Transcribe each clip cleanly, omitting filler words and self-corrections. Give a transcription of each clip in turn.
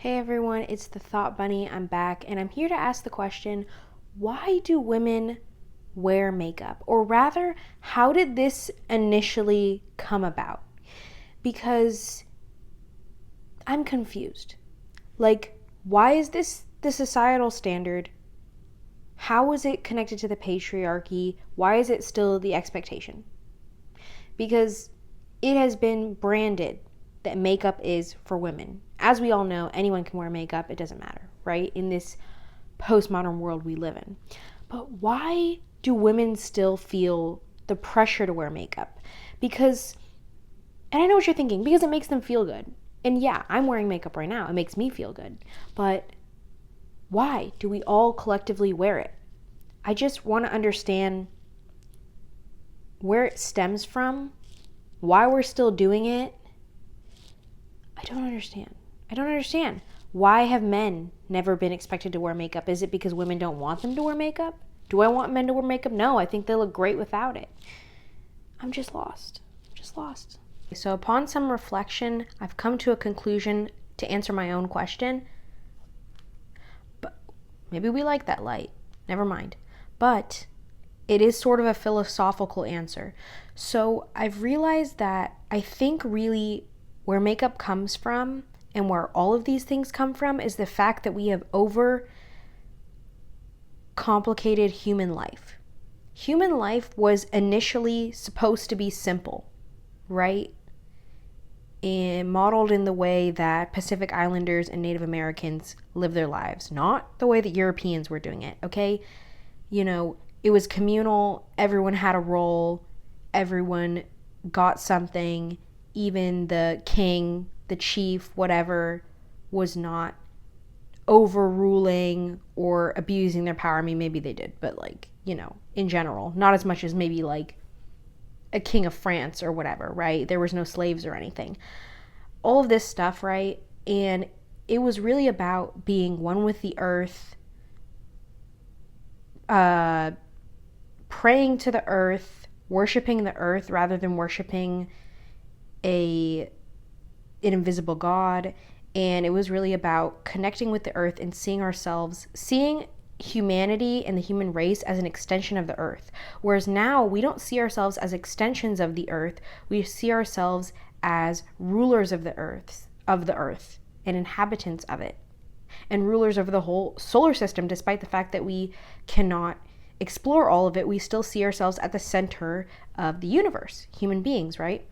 Hey everyone, it's the Thought Bunny. I'm back and I'm here to ask the question, why do women wear makeup? Or rather, how did this initially come about? Because I'm confused. Like, why is this the societal standard? How is it connected to the patriarchy? Why is it still the expectation? Because it has been branded that makeup is for women. As we all know, anyone can wear makeup, it doesn't matter, right? In this postmodern world we live in. But why do women still feel the pressure to wear makeup? Because, and I know what you're thinking, because it makes them feel good. And yeah, I'm wearing makeup right now, it makes me feel good. But why do we all collectively wear it? I just want to understand where it stems from, why we're still doing it. I don't understand. Why have men never been expected to wear makeup? Is it because women don't want them to wear makeup? Do I want men to wear makeup? No, I think they look great without it. I'm just lost. So upon some reflection, I've come to a conclusion to answer my own question. But maybe we like that light. Never mind. But it is sort of a philosophical answer. So I've realized that I think really where makeup comes from and where all of these things come from is the fact that we have over complicated human life. Human life was initially supposed to be simple, right? And modeled in the way that Pacific Islanders and Native Americans live their lives, not the way that Europeans were doing it, okay? It was communal, everyone had a role, everyone got something, even the king, the chief, whatever, was not overruling or abusing their power. I mean, maybe they did, but in general, not as much as maybe like a king of France or whatever, right? There was no slaves or anything. All of this stuff, right? And it was really about being one with the earth, praying to the earth, worshiping the earth rather than worshiping an invisible God. And it was really about connecting with the earth and seeing humanity and the human race as an extension of the earth. Whereas now we don't see ourselves as extensions of the earth. We see ourselves as rulers of the earth and inhabitants of it, and rulers over the whole solar system. Despite the fact that we cannot explore all of it, we still see ourselves at the center of the universe, human beings, right?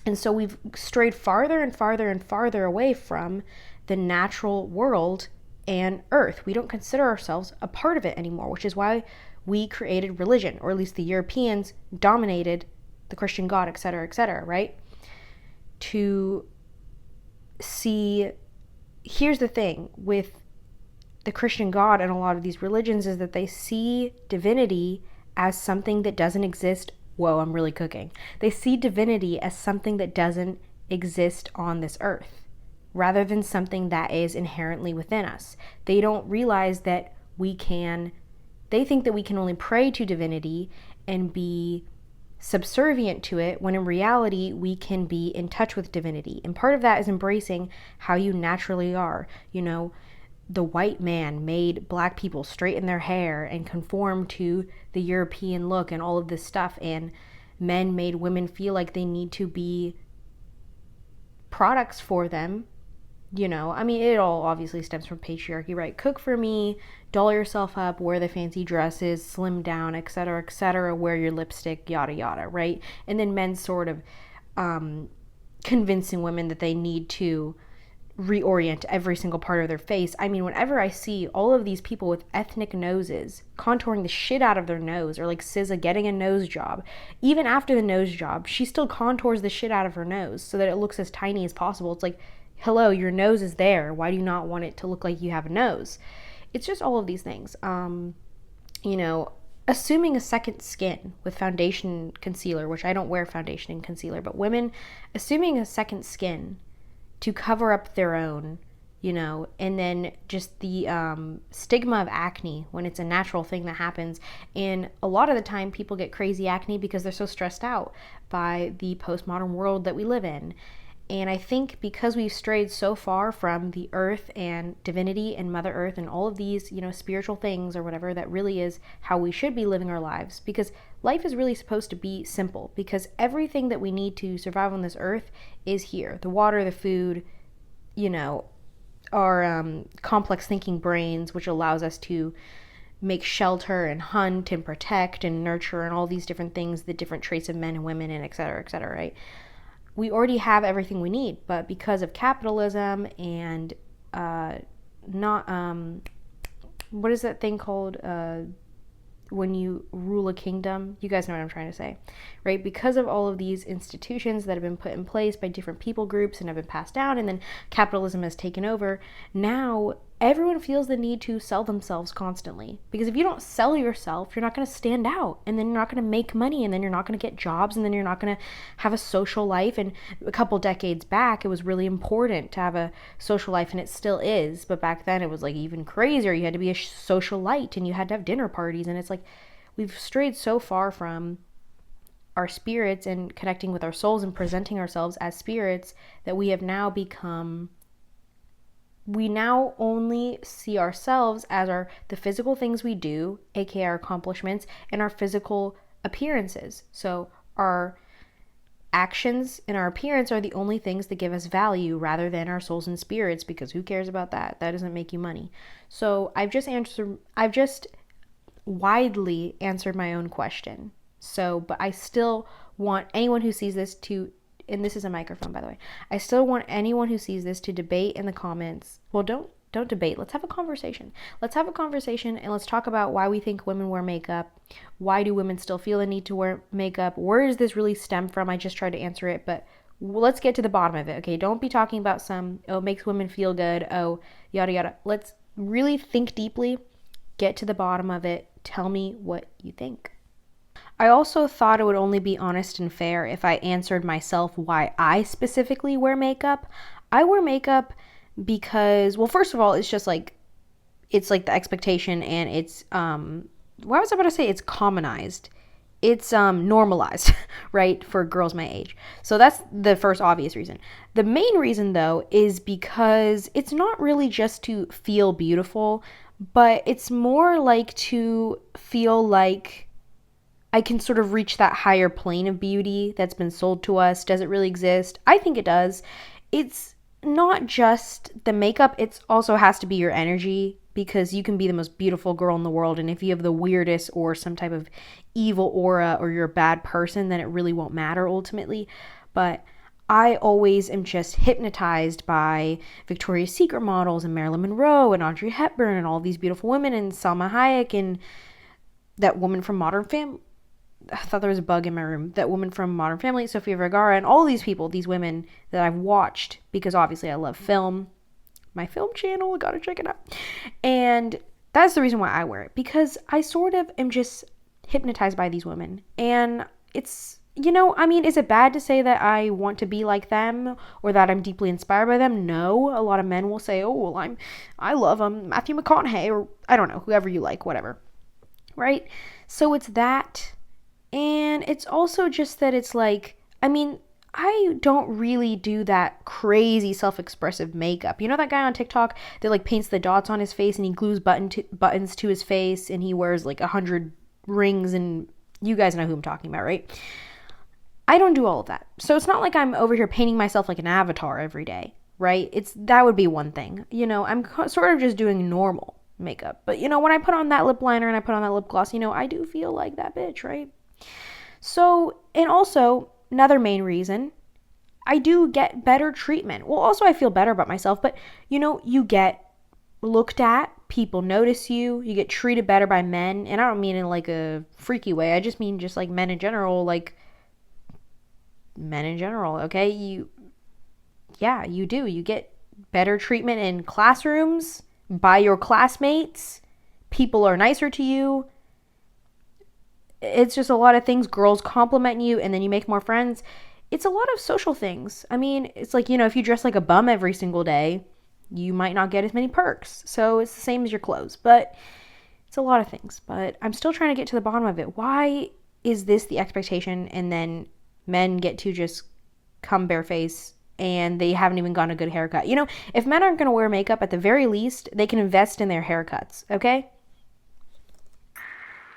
And so we've strayed farther and farther and farther away from the natural world and earth. We don't consider ourselves a part of it anymore, which is why we created religion, or at least the Europeans dominated the Christian God, etc., right? To see, here's the thing with the Christian God and a lot of these religions is that they see divinity as something that doesn't exist. Whoa, I'm really cooking. They see divinity as something that doesn't exist on this earth, rather than something that is inherently within us. They don't realize that they think that we can only pray to divinity and be subservient to it, when in reality we can be in touch with divinity. And part of that is embracing how you naturally are. The white man made black people straighten their hair and conform to the European look and all of this stuff, and men made women feel like they need to be products for them. It all obviously stems from patriarchy, right? Cook for me, doll yourself up, wear the fancy dresses, slim down, etc., wear your lipstick, yada yada, right? And then men sort of convincing women that they need to reorient every single part of their face. Whenever I see all of these people with ethnic noses contouring the shit out of their nose, or like SZA getting a nose job, even after the nose job, she still contours the shit out of her nose so that it looks as tiny as possible. It's like, hello, your nose is there. Why do you not want it to look like you have a nose? It's just all of these things. Assuming a second skin with foundation and concealer, which I don't wear foundation and concealer, but women assuming a second skin to cover up their own, and then just the stigma of acne when it's a natural thing that happens. And a lot of the time people get crazy acne because they're so stressed out by the postmodern world that we live in. And I think because we've strayed so far from the earth and divinity and Mother Earth and all of these, spiritual things or whatever, that really is how we should be living our lives. Because life is really supposed to be simple, because everything that we need to survive on this earth is here. The water, the food, our complex thinking brains, which allows us to make shelter and hunt and protect and nurture and all these different things, the different traits of men and women and et cetera, right? We already have everything we need, but because of capitalism and not what is that thing called when you rule a kingdom? You guys know what I'm trying to say, right? Because of all of these institutions that have been put in place by different people groups and have been passed down, and then capitalism has taken over, now everyone feels the need to sell themselves constantly. Because if you don't sell yourself, you're not going to stand out, and then you're not going to make money, and then you're not going to get jobs, and then you're not going to have a social life. And a couple decades back, it was really important to have a social life, and it still is. But back then, it was like even crazier. You had to be a socialite, and you had to have dinner parties, and it's like we've strayed so far from our spirits and connecting with our souls and presenting ourselves as spirits that we now only see ourselves as the physical things we do, aka our accomplishments, and our physical appearances. So our actions and our appearance are the only things that give us value, rather than our souls and spirits, because who cares about that? That doesn't make you money. So I've just widely answered my own question. So, but I still want anyone who sees this to, and this is a microphone, by the way, I still want anyone who sees this to debate in the comments. Well, don't debate. Let's have a conversation. Let's have a conversation, and let's talk about why we think women wear makeup. Why do women still feel the need to wear makeup? Where does this really stem from? I just tried to answer it, but let's get to the bottom of it, okay? Don't be talking about it makes women feel good, yada yada. Let's really think deeply, get to the bottom of it. Tell me what you think. I also thought it would only be honest and fair if I answered myself why I specifically wear makeup. I wear makeup because, well, first of all, it's just like, it's like the expectation, and it's, what was I about to say? It's commonized. It's normalized, right, for girls my age. So that's the first obvious reason. The main reason, though, is because it's not really just to feel beautiful, but it's more like to feel like I can sort of reach that higher plane of beauty that's been sold to us. Does it really exist? I think it does. It's not just the makeup, it also has to be your energy, because you can be the most beautiful girl in the world, and if you have the weirdest or some type of evil aura, or you're a bad person, then it really won't matter ultimately. But I always am just hypnotized by Victoria's Secret models and Marilyn Monroe and Audrey Hepburn and all these beautiful women, and Salma Hayek, and that woman from Modern Family. I thought there was a bug in my room. That woman from Modern Family, Sofia Vergara, and all these people, these women that I've watched, because obviously I love film. My film channel, gotta check it out. And that's the reason why I wear it, because I sort of am just hypnotized by these women. And it's, is it bad to say that I want to be like them, or that I'm deeply inspired by them? No. A lot of men will say, oh, well, I love Matthew McConaughey, or I don't know, whoever you like, whatever. Right? So it's that. And it's also just that it's like, I don't really do that crazy self-expressive makeup. You know that guy on TikTok that like paints the dots on his face, and he glues buttons to his face, and he wears like 100 rings, and you guys know who I'm talking about, right? I don't do all of that. So it's not like I'm over here painting myself like an avatar every day, right? That would be one thing. I'm sort of just doing normal makeup. But when I put on that lip liner and I put on that lip gloss, I do feel like that bitch, right? So, and also, another main reason, I do get better treatment. Well, also I feel better about myself, but you get looked at, people notice you get treated better by men, and I don't mean in like a freaky way, I just mean just like men in general, okay? You do. You get better treatment in classrooms, by your classmates, people are nicer to you. It's just a lot of things. Girls compliment you, and then you make more friends. It's a lot of social things. It's like, if you dress like a bum every single day, you might not get as many perks. So it's the same as your clothes, but it's a lot of things. But I'm still trying to get to the bottom of it. Why is this the expectation, and then men get to just come barefaced and they haven't even gotten a good haircut. You know, if men aren't going to wear makeup, at the very least, they can invest in their haircuts, okay?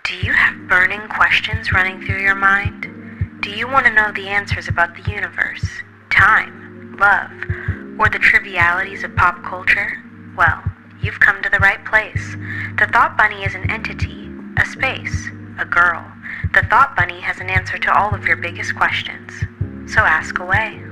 Do you have burning questions running through your mind? Do you want to know the answers about the universe, time, love, or the trivialities of pop culture? Well, you've come to the right place. The Thought Bunny is an entity, a space, a girl. The Thought Bunny has an answer to all of your biggest questions. So ask away.